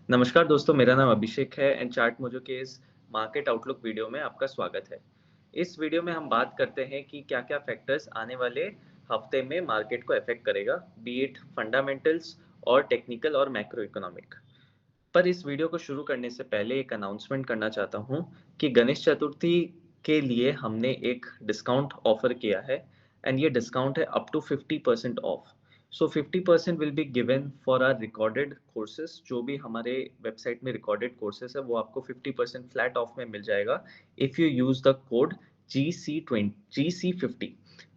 नमस्कार दोस्तों, मेरा नाम अभिषेक है एंड चार्ट मोजो के इस मार्केट आउटलुक वीडियो में आपका स्वागत है। इस वीडियो में हम बात करते हैं कि क्या-क्या फैक्टर्स आने वाले हफ्ते में मार्केट को अफेक्ट करेगा, बी इट फंडामेंटल्स और टेक्निकल और मैक्रो इकोनॉमिक। पर इस वीडियो को शुरू करने से पहले एक अनाउंसमेंट करना चाहता हूँ कि गणेश चतुर्थी के लिए हमने एक डिस्काउंट ऑफर किया है एंड ये डिस्काउंट है up to 50% off. So 50% will be given for our recorded courses. जो भी हमारे वेबसाइट में रिकॉर्डेड कोर्सेज है वो आपको 50% फ्लैट ऑफ में मिल जाएगा if you use the code GC50।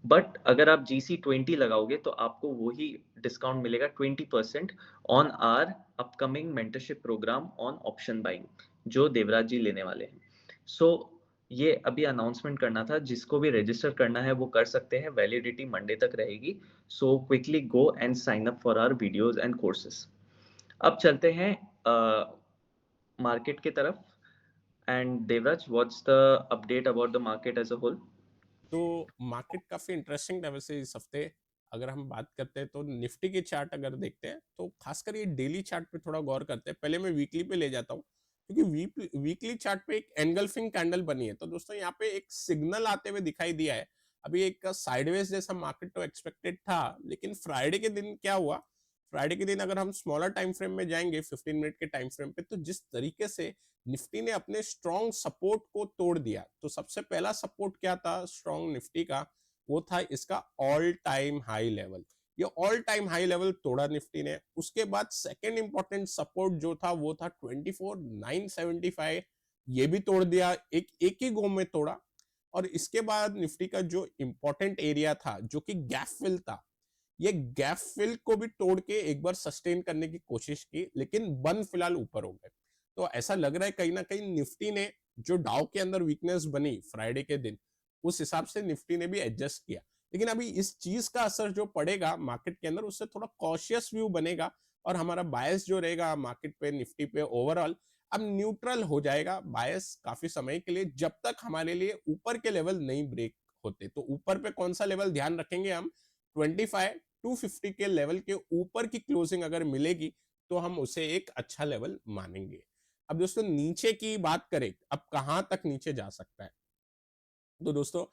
But अगर आप GC20 लगाओगे तो आपको वही डिस्काउंट मिलेगा 20% on our upcoming mentorship programme on option buying जो देवराज जी लेने वाले हैं। सो ये अभी अनाउंसमेंट करना था, जिसको भी रजिस्टर करना है वो कर सकते हैं, वैलिडिटी मंडे तक रहेगी। So quickly go and sign up for our videos and courses. अब चलते हैं मार्केट की तरफ। And Devraj, what's the update about the market as a whole? तो मार्केट काफी इंटरेस्टिंग था वैसे इस हफ्ते। अगर हम बात करते हैं तो निफ्टी के चार्ट अगर देखते हैं तो खासकर ये डेली चार्ट पे थोड़ा गौर करते हैं। पहले मैं वीकली पे ले जाता हूँ क्योंकि वीकली चार्ट पे एक एंगल्फिंग कैंडल बनी है। तो दोस्तों यहाँ पे एक सिग्नल आते हुए दिखाई दिया है। अभी एक साइडवेज जैसा मार्केट तो एक्सपेक्टेड था, लेकिन फ्राइडे के दिन क्या हुआ, फ्राइडे के दिन अगर हम स्मॉलर टाइम फ्रेम में जाएंगे 15 मिनट के टाइम फ्रेम पे, तो जिस तरीके से निफ्टी ने अपने स्ट्रॉन्ग सपोर्ट को तोड़ दिया। तो सबसे पहला सपोर्ट क्या था स्ट्रॉन्ग निफ्टी का, वो था इसका ऑल टाइम हाई लेवल। ये ऑल टाइम हाई लेवल तोड़ा निफ्टी ने। उसके बाद सेकंड इंपॉर्टेंट सपोर्ट जो था वो था 24,975। ये भी तोड़ दिया, एक एक ही गो में तोड़ा। और इसके बाद निफ्टी का जो इंपॉर्टेंट एरिया था जो कि गैप फिल था, ये गैप फिल को भी तोड़ के एक बार सस्टेन करने की कोशिश की, लेकिन बंद फिलहाल ऊपर हो गए। तो ऐसा लग रहा है कहीं ना कहीं निफ्टी ने जो डाउ के अंदर वीकनेस बनी फ्राइडे के दिन, उस हिसाब से निफ्टी ने भी एडजस्ट किया। लेकिन अभी इस चीज का असर जो पड़ेगा मार्केट के अंदर, उससे थोड़ा कॉशियस व्यू बनेगा और हमारा बायस जो रहेगा मार्केट पे, निफ्टी पे ओवरऑल अब न्यूट्रल हो जाएगा बायस काफी समय के लिए, जब तक हमारे लिए ऊपर के लेवल नहीं ब्रेक होते। तो ऊपर पे कौन सा लेवल ध्यान रखेंगे हम, 25,250 के लेवल के ऊपर की क्लोजिंग अगर मिलेगी तो हम उसे एक अच्छा लेवल मानेंगे। अब दोस्तों नीचे की बात करें, अब कहां तक नीचे जा सकता है, तो दोस्तों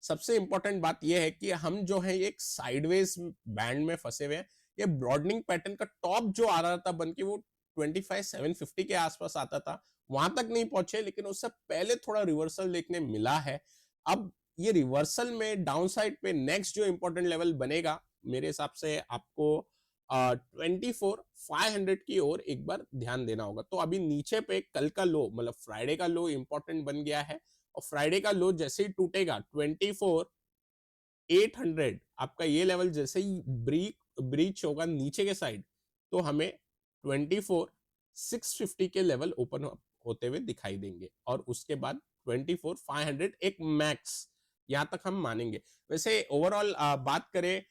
सबसे इंपॉर्टेंट बात यह है कि हम जो है एक साइडवेज बैंड में फंसे हुए हैं। ये ब्रॉडनिंग पैटर्न का टॉप जो आ रहा था बन के, वो 25,750 के आसपास आता था, वहां तक नहीं पहुंचे, लेकिन उससे पहले थोड़ा रिवर्सल देखने मिला है। अब ये रिवर्सल में डाउन साइड पे नेक्स्ट जो इंपॉर्टेंट लेवल बनेगा, मेरे हिसाब से आपको 24,500 की ओर एक बार ध्यान देना होगा। तो अभी नीचे पे कल का लो, मतलब फ्राइडे का लो इंपॉर्टेंट बन गया है, और फ्राइडे का लो जैसे ही टूटेगा 24,800, आपका ये लेवल जैसे ही ब्रीच होगा नीचे के साइड, तो हमें 24,650 के लेवल ओपन होते हुए दिखाई देंगे, और उसके बाद 24,500 एक मैक्स, यहां तक हम मानेंगे। वैसे ओवरऑल बात करें,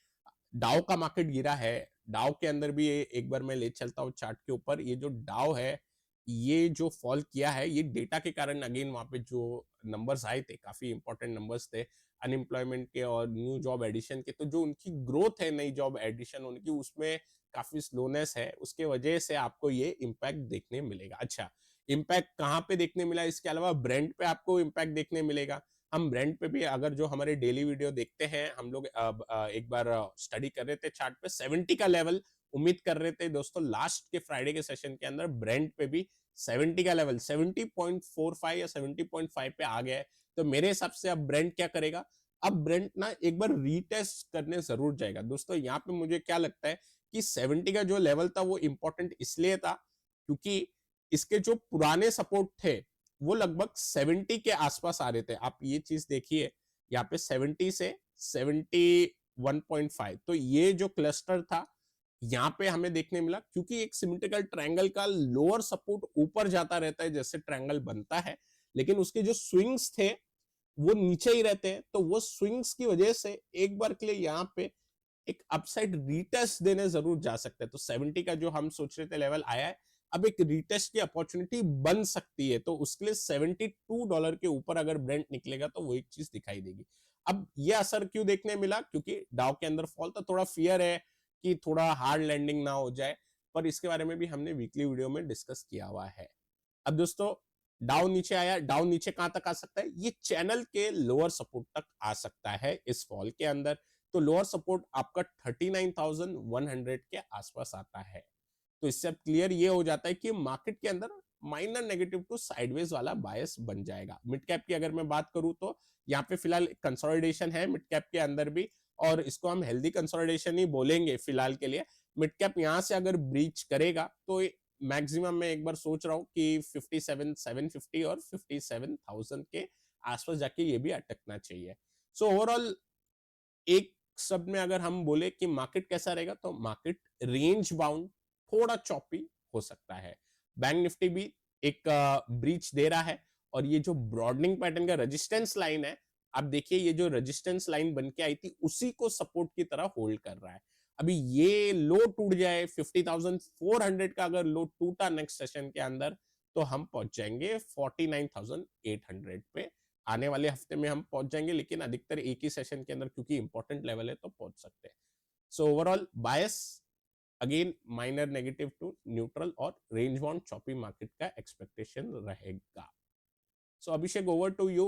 डाउ का मार्केट गिरा है। डाउ के अंदर भी एक बार मैं ले चलता हूँ चार्ट के ऊपर। ये जो डाउ है, ये जो फॉल किया है, ये डेटा के कारण, अगेन वहां पे जो नंबर्स आए थे काफी इंपॉर्टेंट नंबर्स थे अनएम्प्लॉयमेंट के और न्यू जॉब एडिशन के, तो जो उनकी ग्रोथ है नई जॉब एडिशन उनकी, उसमें काफी स्लोनेस है, उसके वजह से आपको ये इम्पैक्ट देखने मिलेगा। अच्छा, इम्पैक्ट कहाँ पे देखने मिला, इसके अलावा ब्रेंड पे आपको इम्पैक्ट देखने मिलेगा। हम ब्रेंड पे भी अगर जो हमारे डेली वीडियो देखते हैं, हम लोग एक बार स्टडी कर रहे थे चार्ट पे 70 का लेवल उम्मीद कर रहे थे दोस्तों। लास्ट के फ्राइडे के सेशन के अंदर ब्रेंड पे भी 70 का लेवल 70.45 या 70.5 पे आ गया है। तो मेरे हिसाब से अब ब्रेंड क्या करेगा, अब ब्रेंड ना एक बार रीटेस्ट करने जरूर जाएगा दोस्तों। यहाँ पे मुझे क्या लगता है कि 70 का जो लेवल था वो इंपॉर्टेंट इसलिए था क्योंकि इसके जो पुराने सपोर्ट थे वो लगभग 70 के आसपास आ रहे थे। आप ये चीज देखिए, यहाँ पे 70 से 71.5, तो ये जो क्लस्टर था यहाँ पे हमें देखने मिला, क्योंकि एक सिमेट्रिकल ट्रायंगल का लोअर सपोर्ट ऊपर जाता रहता है जैसे ट्रायंगल बनता है, लेकिन उसके जो स्विंग्स थे वो नीचे ही रहते हैं। तो वो स्विंग्स की वजह से एक बार के लिए यहाँ पे एक अपसाइड रीटेस्ट देने जरूर जा सकते हैं। तो 70 का जो हम सोच रहे थे लेवल आया है, अब एक रीटेस्ट की अपॉर्चुनिटी बन सकती है। तो उसके लिए $72 के ऊपर अगर ब्रेंट निकलेगा तो वो एक चीज दिखाई देगी। अब ये असर क्यों देखने मिला, क्योंकि डाउ के अंदर फॉल था, थोड़ा फियर है कि थोड़ा हार्ड लैंडिंग ना हो जाए। पर इसके बारे में भी हमने वीकली वीडियो में डिस्कस किया हुआ है। अब दोस्तों डाउन नीचे आया, डाउन नीचे कहां तक आ सकता है? ये चैनल के लोअर सपोर्ट तक आ सकता है इस फॉल के अंदर। तो लोअर सपोर्ट आपका 39,100 के आसपास आता है। तो इससे अब क्लियर ये हो जाता है कि मार्केट के अंदर माइनर नेगेटिव टू साइडवेज वाला बायस बन जाएगा। मिड कैप की अगर मैं बात करूं तो यहाँ पे फिलहाल कंसोलिडेशन है मिड कैप के अंदर भी, और इसको हम हेल्दी कंसोलिडेशन ही बोलेंगे फिलहाल के लिए। मिड कैप यहाँ से अगर ब्रीच करेगा तो मैक्सिमम मैं एक बार सोच रहा हूँ कि 57,750 और 57,000 के आसपास जाके ये भी अटकना चाहिए। सो ओवरऑल एक शब्द में अगर हम बोले कि मार्केट कैसा रहेगा, तो मार्केट रेंज बाउंड, थोड़ा चॉपी हो सकता है। बैंक निफ्टी भी एक ब्रीच दे रहा है, और ये जो ब्रॉडनिंग पैटर्न का रेजिस्टेंस लाइन है, आप देखिए ये जो रेजिस्टेंस लाइन बन के आई थी उसी को सपोर्ट की तरह होल्ड कर रहा है। अभी ये लो टूट जाए 50,400 का, अगर लो टूटा नेक्स्ट सेशन के अंदर, तो हम पहुंच जाएंगे 49,800 पे। आने वाले हफ्ते में हम पहुंच जाएंगे, लेकिन अधिकतर एक ही सेशन के अंदर, क्योंकि इंपॉर्टेंट लेवल है तो पहुंच सकते हैं। So overall bias again minor negative to neutral, और रेंज बाउंड चॉपी मार्केट का एक्सपेक्टेशन रहेगा। So Abhishek over to you.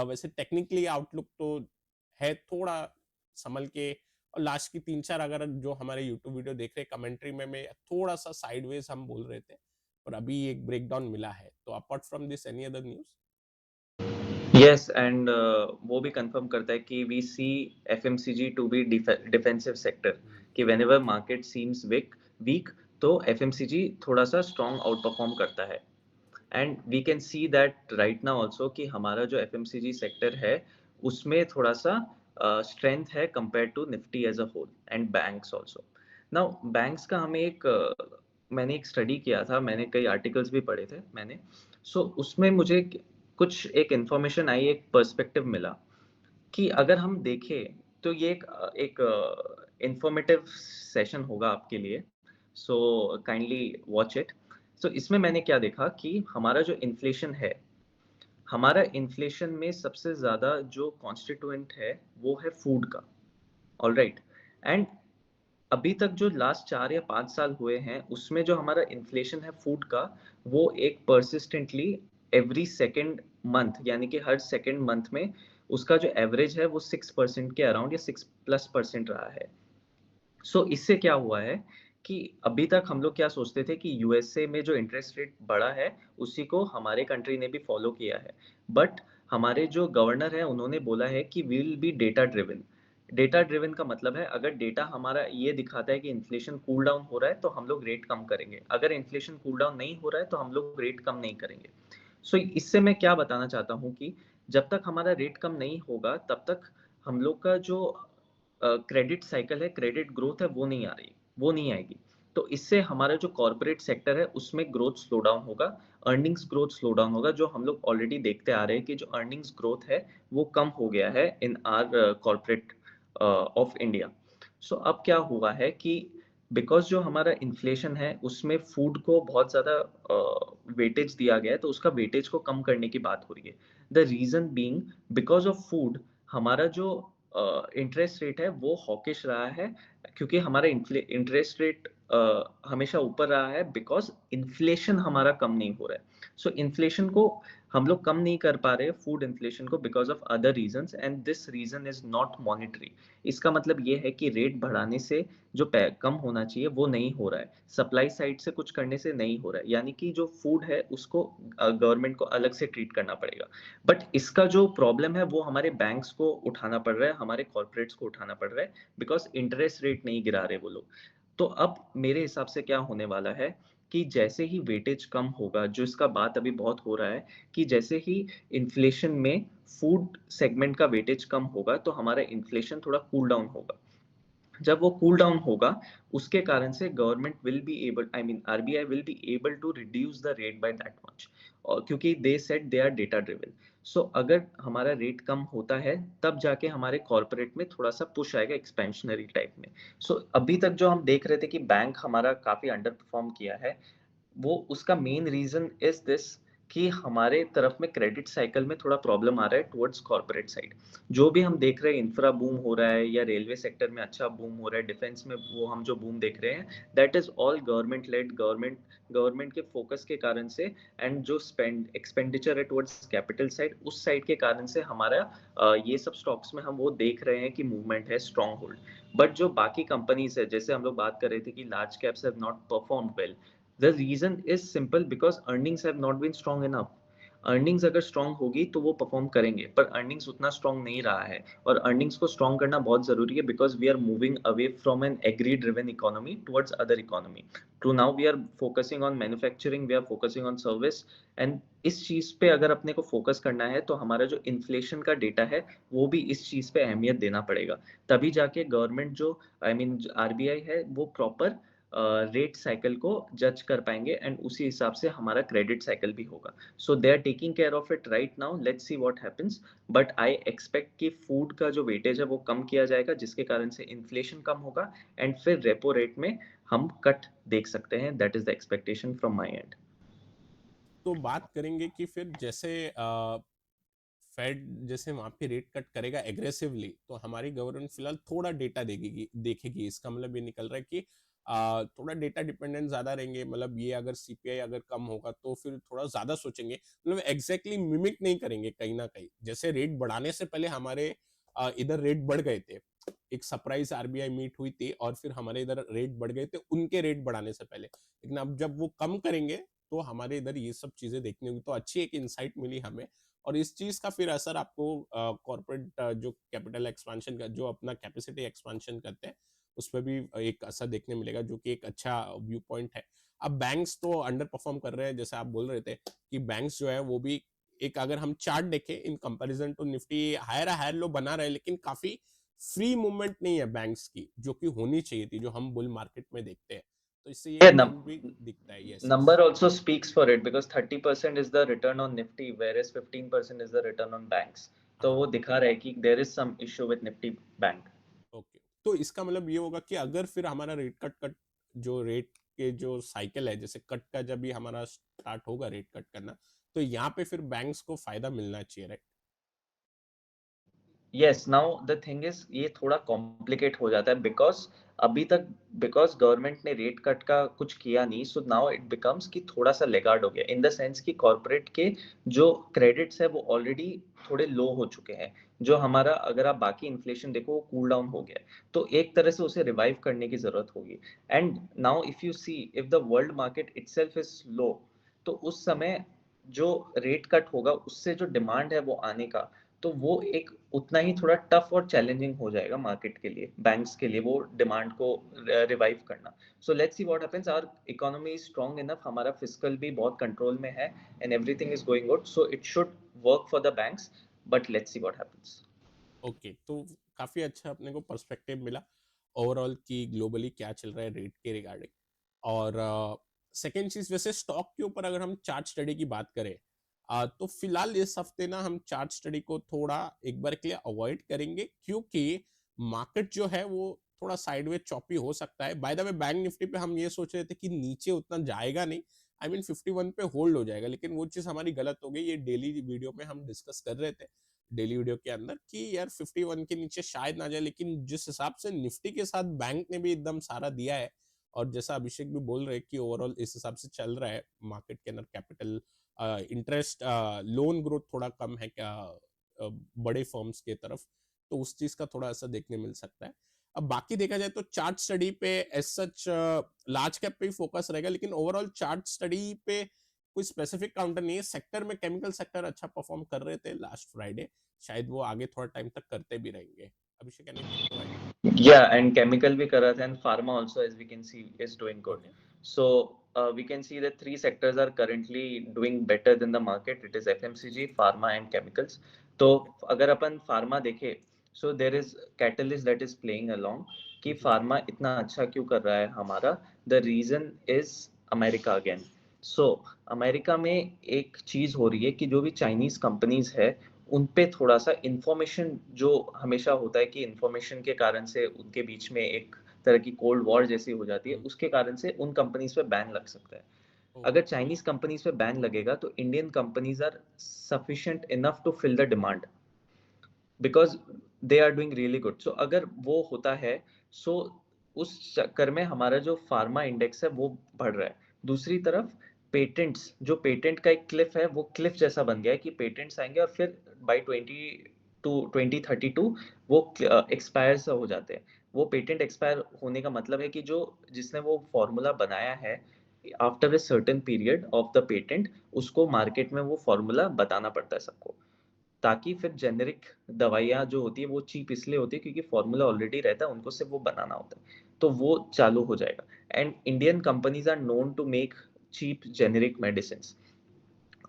वैसे टेक्निकली आउटलुक तो है थोड़ा संभल के, और लास्ट की 3-4 अगर जो हमारे यूट्यूब वीडियो देख रहे कमेंट्री में थोड़ा सा साइडवेज हम बोल रहे थे, और अभी एक ब्रेकडाउन मिला है। तो apart from this any other news? Yes and वो भी कंफर्म करता है कि we see FMCG to be defensive sector, कि व्हेनेवर मार्केट सीम्स वीक तो एफएमसीजी थोड़ा सा स्ट्रॉन्ग आउट परफॉर्म करता है। And we can see that right now also कि हमारा जो एफएमसीजी सेक्टर है उसमें थोड़ा सा स्ट्रेंथ है compare to Nifty as a whole and banks also. Now banks का हमें मैंने एक स्टडी किया था, मैंने कई आर्टिकल्स भी पढ़े थे मैंने। सो उसमें मुझे कुछ एक इंफॉर्मेशन आई, एक पर्सपेक्टिव मिला कि अगर हम देखें तो ये एक इंफॉर्मेटिव सेशन होगा आपके लिए। So kindly watch it. So इसमें मैंने क्या देखा कि हमारा जो इन्फ्लेशन है, हमारा इन्फ्लेशन में सबसे ज़्यादा जो कॉन्स्टिट्यूएंट है वो है फूड का। All right. एंड अभी तक जो लास्ट 4 या 5 साल हुए हैं उसमें जो हमारा इन्फ्लेशन है फूड का, वो एक परसिस्टेंटली एवरी सेकेंड मंथ, यानी कि हर सेकेंड मंथ में उसका जो एवरेज है वो 6% के अराउंड या 6+% रहा है। सो इससे क्या हुआ है कि अभी तक हम लोग क्या सोचते थे कि यूएसए में जो इंटरेस्ट रेट बढ़ा है उसी को हमारे कंट्री ने भी फॉलो किया है। बट हमारे जो गवर्नर है उन्होंने बोला है कि we will be data driven. Data driven का मतलब है अगर डेटा हमारा ये दिखाता है कि इन्फ्लेशन कूल डाउन हो रहा है तो हम लोग रेट कम करेंगे, अगर इन्फ्लेशन कूल डाउन नहीं हो रहा है तो हम लोग रेट कम नहीं करेंगे। सो इससे मैं क्या बताना चाहता हूँ कि जब तक हमारा रेट कम नहीं होगा तब तक हम लोग का जो क्रेडिट साइकिल है, क्रेडिट ग्रोथ है, वो नहीं आ रही, वो नहीं आएगी। तो इससे हमारा जो कॉर्पोरेट सेक्टर है उसमें ग्रोथ स्लो डाउन होगा, अर्निंग्स ग्रोथ स्लो डाउन होगा, जो हम लोग ऑलरेडी देखते आ रहे हैं कि जो अर्निंग्स ग्रोथ है वो कम हो गया है in R corporate of India. So अब क्या हुआ है कि बिकॉज जो हमारा इन्फ्लेशन है उसमें फूड को बहुत ज़्यादा वेटेज दिया गया है, तो उसका वेटेज को कम करने की बात हो रही है। The reason being because of food हमारा जो इंटरेस्ट रेट है वो हॉकिश रहा है, क्योंकि हमारा इंटरेस्ट रेट हमेशा ऊपर रहा है बिकॉज इन्फ्लेशन हमारा कम नहीं हो रहा है। सो इन्फ्लेशन को हम लोग कम नहीं कर पा रहे फूड इन्फ्लेशन को because of other reasons, and this reason is not monetary. इसका मतलब ये है कि रेट बढ़ाने से जो कम होना चाहिए वो नहीं हो रहा है, सप्लाई साइड से कुछ करने से नहीं हो रहा है, यानी कि जो फूड है उसको गवर्नमेंट को अलग से ट्रीट करना पड़ेगा। बट इसका जो प्रॉब्लम है वो हमारे बैंक्स को उठाना पड़ रहा है, हमारे कॉर्पोरेट्स को उठाना पड़ रहा है, बिकॉज इंटरेस्ट रेट नहीं गिरा रहे वो लोग। तो अब मेरे हिसाब से क्या होने वाला है कि जैसे ही वेटेज कम होगा, जो इसका बात अभी बहुत हो रहा है कि जैसे ही इन्फ्लेशन में फूड सेगमेंट का वेटेज कम होगा तो हमारा इन्फ्लेशन थोड़ा कूल डाउन होगा। जब वो कूल डाउन होगा उसके कारण से government will be able, I mean RBI will be able to reduce the rate by that much, और क्योंकि they said they are data driven. So अगर हमारा रेट कम होता है तब जाके हमारे कॉर्पोरेट में थोड़ा सा पुश आएगा एक्सपेंशनरी टाइप में। सो अभी तक जो हम देख रहे थे कि बैंक हमारा काफी अंडर परफॉर्म किया है, वो उसका मेन रीजन इज दिस कि हमारे तरफ में क्रेडिट साइकिल में थोड़ा प्रॉब्लम आ रहा है टुवर्ड्स कॉर्पोरेट साइड। जो भी हम देख रहे हैं इंफ्रा बूम हो रहा है या रेलवे सेक्टर में अच्छा बूम हो रहा है, डिफेंस में वो हम जो बूम देख रहे हैं, that is all government led, government के फोकस के कारण से। एंड जो एक्सपेंडिचर है टुवर्ड्स कैपिटल साइड, उस साइड के कारण से हमारा ये सब स्टॉक्स में हम वो देख रहे हैं कि मूवमेंट है, स्ट्रॉन्ग होल्ड। बट जो बाकी कंपनीज है, जैसे हम लोग बात कर रहे थे कि large caps have not performed well, the reason is simple because earnings have not been strong enough. Earnings अगर स्ट्रांग होगी तो वो परफॉर्म करेंगे, पर अर्निंग्स उतना स्ट्रांग नहीं रहा है। और अर्निंग्स को स्ट्रांग करना बहुत जरूरी है because we are moving away from an agri driven economy towards other economy. To now we are focusing on manufacturing, we are focusing on service. And इस चीज पे अगर अपने को फोकस करना है तो हमारा जो इन्फ्लेशन का डेटा है वो भी इस चीज पे अहमियत देना पड़ेगा। तभी जाके गवर्नमेंट जो आई मीन आरबीआई है वो प्रॉपर रेट साइकिल को जज कर पाएंगे एंड उसी हिसाब से हमारा क्रेडिट साइकिल भी होगा। So they are taking care of it right now, let's see what happens. But I expect कि फूड का जो वेटेज है वो कम किया जाएगा, जिसके कारण से इन्फ्लेशन कम होगा एंड फिर रेपो रेट में हम कट देख सकते हैं। That is the expectation from my and. तो बात करेंगे कि फिर जैसे फेड जैसे वहां पे रेट कट करेगा एग्रेसिवली, तो हमारी गवर्नमेंट फिलहाल थोड़ा डेटा देखेगी। इसका मतलब ये निकल रहा है कि थोड़ा डेटा डिपेंडेंट ज्यादा रहेंगे। मतलब ये अगर सीपीआई अगर कम होगा तो फिर थोड़ा ज्यादा सोचेंगे, मतलब एग्जैक्टली मिमिक नहीं करेंगे कहीं ना कहीं। जैसे रेट बढ़ाने से पहले हमारे इधर रेट बढ़ गए थे, एक सरप्राइज आरबीआई मीट हुई थी और फिर हमारे इधर रेट बढ़ गए थे उनके रेट बढ़ाने से पहले। लेकिन अब जब वो कम करेंगे तो हमारे इधर ये सब चीजें देखने होंगी। तो अच्छी एक इंसाइट मिली हमें, और इस चीज का फिर असर आपको कॉर्पोरेट जो कैपिटल एक्सपेंशन का जो अपना कैपेसिटी एक्सपेंशन करते हैं उस पर भी एक असर देखने मिलेगा, जो कि एक अच्छा व्यू पॉइंट है। अब बैंक्स तो अंडर परफॉर्म कर रहे हैं, जैसे आप बोल रहे थे कि बैंक्स जो है वो भी एक, अगर हम चार्ट देखें in comparison to Nifty, higher higher low बना रहे हैं, लेकिन काफी फ्री मूवमेंट नहीं है बैंक्स की, जो कि होनी चाहिए थी, जो हम बुल मार्केट में देखते हैं। तो इससे ये Yeah, ट्रेंड भी दिखता है। Yes yes. number also speaks for it because 30% is the return on Nifty, whereas 15% is the return on banks. तो हाँ। वो दिखा रहा है कि there is some issue with Nifty bank. Okay, तो इसका मतलब ये होगा कि अगर फिर हमारा रेट कट कट जो रेट के जो साइकिल है, जैसे कट का जब भी हमारा स्टार्ट होगा रेट कट करना, तो यहाँ पे फिर बैंक्स को फायदा मिलना चाहिए, right? Yes, now the thing is ये थोड़ा कॉम्प्लिकेट हो जाता है बिकॉज अभी तक बिकॉज गवर्नमेंट ने रेट कट का कुछ किया नहीं, सो नाउ इट बिकम्स कि थोड़ा सा लेगार्ड हो गया इन द सेंस कि कॉर्पोरेट के जो क्रेडिट्स है वो ऑलरेडी थोड़े लो हो चुके हैं। जो हमारा अगर आप बाकी इन्फ्लेशन देखो वो कूल डाउन हो गया है, तो एक तरह से उसे रिवाइव करने की जरूरत होगी। And now if you see if the world market itself is low, तो उस समय जो रेट कट होगा उससे जो डिमांड है वो आने का, तो वो एक उतना ही थोड़ा टफ और चैलेंजिंग हो जाएगा मार्केट के लिए, बैंक्स के लिए वो डिमांड को रिवाइव करना। So let's see what happens. Our economy is strong enough, हमारा फिस्कल भी बहुत कंट्रोल में है and everything is going good, so it should work for the banks. But let's see what happens. Okay, तो काफी अच्छा अपने को पर्सपेक्टिव मिला ओवरऑल कि ग्लोबली क्या चल रहा है रेट के रिगार्डिंग। और सेकेंड चीज, वैसे स्टॉक के ऊपर अगर हम चार्ट स्टडी की बात करें, तो फिलहाल इस हफ्ते ना हम चार्ट स्टडी को थोड़ा एक बार के लिए अवॉइड करेंगे, क्योंकि मार्केट जो है वो थोड़ा साइडवेज चॉपी हो सकता है। By the way bank Nifty पे हम ये सोच रहे थे कि नीचे उतना जाएगा नहीं, आई मीन 51 पे होल्ड हो जाएगा, लेकिन वो चीज हमारी गलत हो गई। ये डेली वीडियो में हम डिस्कस कर रहे थे, डेली वीडियो के अंदर, कि यार 51 के नीचे शायद ना जाए। लेकिन जिस हिसाब से निफ्टी के साथ बैंक ने भी एकदम सारा दिया है, और जैसा अभिषेक भी बोल रहे हैं कि ओवरऑल इस हिसाब से चल रहा है मार्केट के अंदर, कैपिटल इंटरेस्ट लोन ग्रोथ थोड़ा कम है क्या बड़े फर्म्स के तरफ, तो उस चीज का थोड़ा असर देखने मिल सकता है। अब बाकी देखा जाए तो चार्ट स्टडी पे एज सच लार्ज कैप पे ही फोकस रहेगा, लेकिन ओवरऑल चार्ट स्टडी पे कोई स्पेसिफिक काउंटर नहीं है। सेक्टर में केमिकल सेक्टर अच्छा परफॉर्म कर रहे थे लास्ट फ्राइडे, शायद वो आगे थोड़ा टाइम तक करते भी रहेंगे। Abhishek, anything to add? Yeah, and chemical bhi kar raha tha, and pharma also, as we can see, is doing good. Okay. So we can see that three sectors are currently doing better than the market. It is FMCG, pharma, and chemicals. तो okay. अगर अपन pharma देखे, so there is catalyst that is playing along कि pharma इतना अच्छा क्यों कर रहा है हमारा. The reason is America again. So America में एक चीज हो रही है कि जो भी चाइनीज कंपनीज है उन पे थोड़ा सा इंफॉर्मेशन, जो हमेशा होता है कि इंफॉर्मेशन के कारण से उनके बीच में एक तरह की कोल्ड वॉर जैसी हो जाती है, उसके कारण से उन कंपनीज पे बैन लग सकता है। ओह! अगर चाइनीज़ कंपनीज़ पे बैन लगेगा तो Indian companies are sufficient enough to fill the demand because they are doing really good. So अगर वो होता है, सो उस चक्कर में हमारा जो फार्मा इंडेक्स है वो बढ़ रहा है। दूसरी तरफ पेटेंट्स, जो पेटेंट का एक क्लिफ है, वो क्लिफ जैसा बन गया है कि पेटेंट्स आएँगे और फिर बाय 2032 वो एक्सपायर सा हो जाते हैं। वो पेटेंट एक्सपायर होने का मतलब है कि जो जिसने वो फ़ॉर्मूला बनाया है, after a certain period of the patent, उसको मार्केट में वो फ़ॉर्मूला बताना पड़ता है सबको। ताकि फिर जेनेरिक दवाइयाँ जो होती है वो चीप इसलिए होती है क्योंकि फ़ॉर्मूला ऑलरेडी रहता है, उनको सिर्फ़ वो बनाना होता है। तो वो चालू हो जाएगा and Indian companies are known to make cheap generic medicines.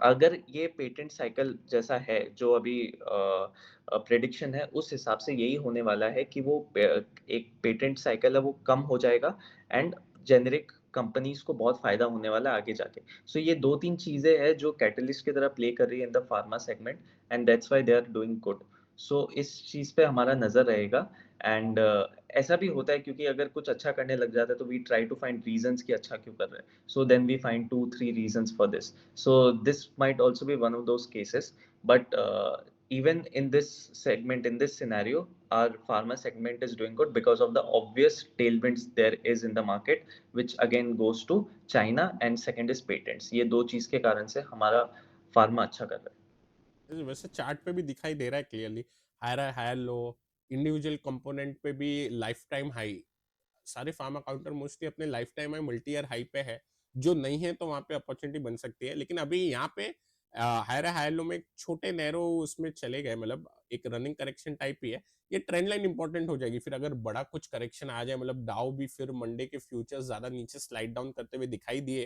अगर ये पेटेंट साइकिल जैसा है जो अभी प्रेडिक्शन है, उस हिसाब से यही होने वाला है कि वो एक पेटेंट साइकिल है वो कम हो जाएगा एंड जेनेरिक कंपनीज को बहुत फायदा होने वाला है आगे जाके। सो ये दो तीन चीजें हैं जो कैटलिस्ट की तरह प्ले कर रही है in the pharma segment and that's why they are doing good. So इस चीज पे हमारा नजर रहेगा एंड ऐसा भी होता है क्योंकि अगर कुछ अच्छा करने लग जाता है तो we try to find reasons कि अच्छा क्यों कर रहे हैं, so then we find 2-3 reasons for this. So this might also be one of those cases, but even in this segment, in this scenario, our pharma segment is doing good because of the obvious tailwinds there is in the market, which again goes to China and second is patents. ये दो चीज के कारण से हमारा pharma अच्छा कर रहा है। वैसे चार्ट पे भी दिखाई दे रहा है clearly, higher high, higher low, individual component पे भी लाइफ टाइम हाई। सारे फार्मा काउंटर मोस्टली अपने लाइफ टाइम में मल्टी ईयर हाई पे है। जो नहीं है तो वहाँ पे अपॉर्चुनिटी बन सकती है। लेकिन अभी यहाँ पे हायर हायर लो में एक छोटे नैरो उसमें चले गए, मतलब एक रनिंग करेक्शन टाइप ही है। ये ट्रेंड लाइन इंपॉर्टेंट हो जाएगी फिर अगर बड़ा कुछ करेक्शन आ जाए, मतलब डाउ भी फिर मंडे के फ्यूचर्स ज्यादा नीचे स्लाइड डाउन करते हुए दिखाई दिए,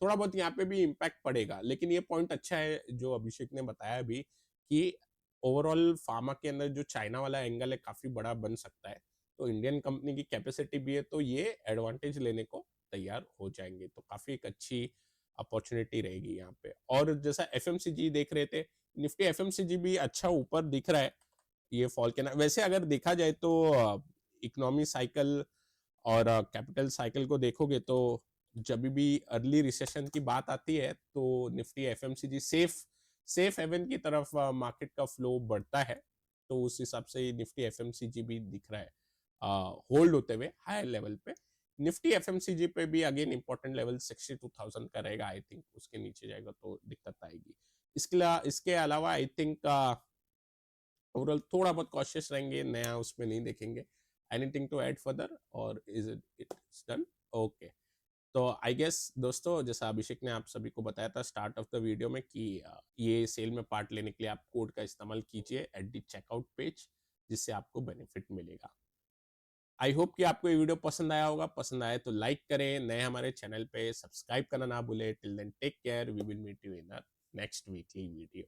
थोड़ा बहुत यहाँ पे भी इम्पैक्ट पड़ेगा। लेकिन ये पॉइंट अच्छा है जो अभिषेक ने बताया भी कि ओवरऑल फार्मा के अंदर जो चाइना वाला एंगल है काफी बड़ा बन सकता है। तो इंडियन कंपनी की कैपेसिटी भी है तो ये एडवांटेज लेने को तैयार हो जाएंगे, तो काफी एक अच्छी अपॉर्चुनिटी रहेगी यहाँ पे। और जैसा एफएमसीजी देख रहे थे, निफ्टी एफएमसीजी भी अच्छा ऊपर दिख रहा है ये फॉल के ना। वैसे अगर देखा जाए तो इकोनॉमी साइकिल और कैपिटल साइकिल को देखोगे तो जब भी अर्ली रिसेशन की बात आती है तो निफ्टी एफएमसीजी सेफ हेवन की तरफ मार्केट का फ्लो बढ़ता है। तो उस हिसाब से निफ्टी एफएमसीजी भी दिख रहा है होल्ड होते हुए हायर लेवल पे। निफ्टी एफएमसीजी पे भी अगेन इंपॉर्टेंट लेवल 62,000 का रहेगा। आई थिंक उसके नीचे जाएगा तो दिक्कत आएगी। इसके अलावा आई थिंक ओवरऑल थोड़ा बहुत कॉशियस रहेंगे, नया उसमें नहीं देखेंगे। एनीथिंग टू ऐड फर्दर और is it it's done? Okay. तो आई गेस दोस्तों, जैसा अभिषेक ने आप सभी को बताया था स्टार्ट ऑफ द वीडियो में कि ये सेल में पार्ट लेने के लिए आप कोड का इस्तेमाल कीजिए एट द चेकआउट पेज, जिससे आपको बेनिफिट मिलेगा। आई होप कि आपको ये वीडियो पसंद आया होगा। पसंद आए तो लाइक करें, नए हमारे चैनल पे सब्सक्राइब करना ना भूले। Till then take care, we will meet you in the next weekly video.